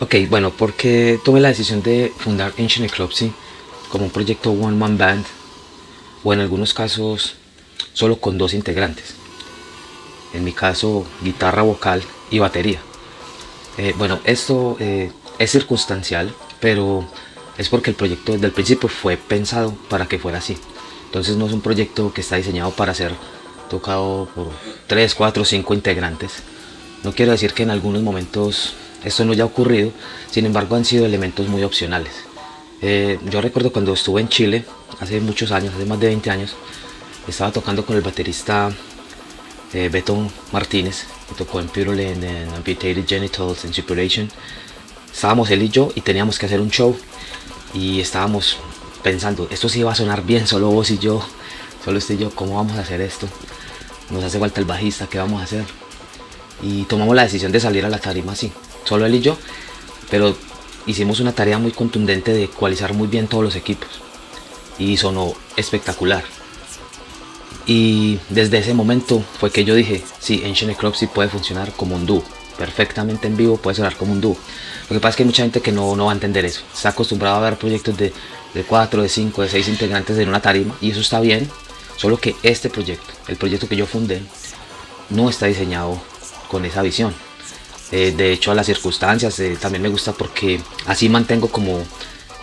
Ok, bueno, porque tomé la decisión de fundar Ancient Eclipse como un proyecto One Man Band, o en algunos casos solo con dos integrantes. En mi caso, guitarra, vocal y batería. Bueno, esto es circunstancial, pero es porque el proyecto desde el principio fue pensado para que fuera así. Entonces no es un proyecto que está diseñado para ser tocado por 3, 4, 5 integrantes. No quiero decir que en algunos momentos esto no haya ocurrido, sin embargo han sido elementos muy opcionales. Yo recuerdo cuando estuve en Chile, hace muchos años, hace más de 20 años, estaba tocando con el baterista Beto Martínez, que tocó en Purulent, en Amputated Genitals, en Suppuration. Estábamos él y yo y teníamos que hacer un show y estábamos pensando, esto sí va a sonar bien, solo vos y yo, solo este y yo, ¿cómo vamos a hacer esto? Nos hace falta el bajista, ¿qué vamos a hacer? Y tomamos la decisión de salir a la tarima así, solo él y yo, pero hicimos una tarea muy contundente de ecualizar muy bien todos los equipos y sonó espectacular. Y desde ese momento fue que yo dije, sí, Ancient Eclipse puede funcionar como un dúo, perfectamente en vivo puede sonar como un dúo. Lo que pasa es que hay mucha gente que no va a entender eso, está acostumbrado a ver proyectos de 4, de 5, de 6 integrantes en una tarima y eso está bien, solo que este proyecto, el proyecto que yo fundé, no está diseñado con esa visión. De hecho a las circunstancias también me gusta porque así mantengo como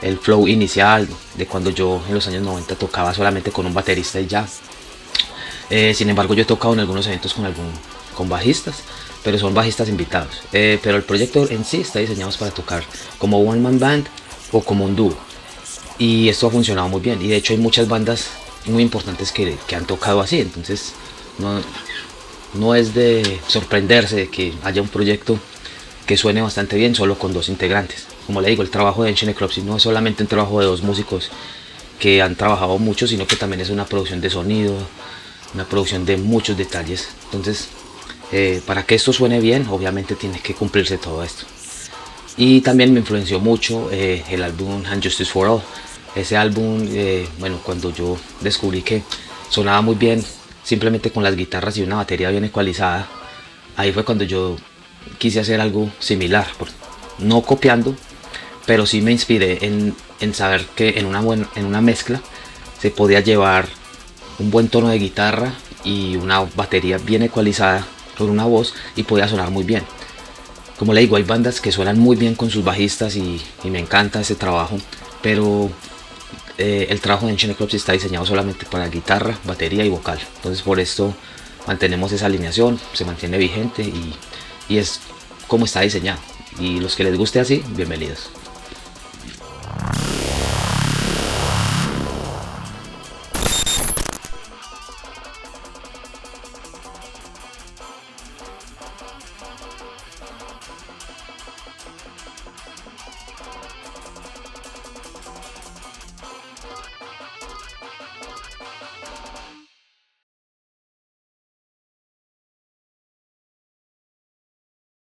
el flow inicial de cuando yo en los años 90 tocaba solamente con un baterista y ya. Sin embargo, yo he tocado en algunos eventos con bajistas, pero son bajistas invitados. Pero el proyecto en sí está diseñado para tocar como one man band o como un dúo. Y esto ha funcionado muy bien. Y de hecho hay muchas bandas muy importantes que han tocado así. Entonces no, no es de sorprenderse de que haya un proyecto que suene bastante bien solo con dos integrantes. Como le digo, el trabajo de Ancient Eclipse no es solamente un trabajo de dos músicos que han trabajado mucho, sino que también es una producción de sonido, una producción de muchos detalles. Entonces, para que esto suene bien, obviamente tiene que cumplirse todo esto. Y también me influenció mucho el álbum And Justice for All. Ese álbum, bueno, cuando yo descubrí que sonaba muy bien simplemente con las guitarras y una batería bien ecualizada, ahí fue cuando yo quise hacer algo similar, no copiando, pero sí me inspiré en saber que en una mezcla se podía llevar un buen tono de guitarra y una batería bien ecualizada con una voz y podía sonar muy bien. Como le digo, hay bandas que suenan muy bien con sus bajistas y me encanta ese trabajo, pero el trabajo de Ancient Eclipse está diseñado solamente para guitarra, batería y vocal. Entonces por esto mantenemos esa alineación, se mantiene vigente y es como está diseñado. Y los que les guste así, bienvenidos.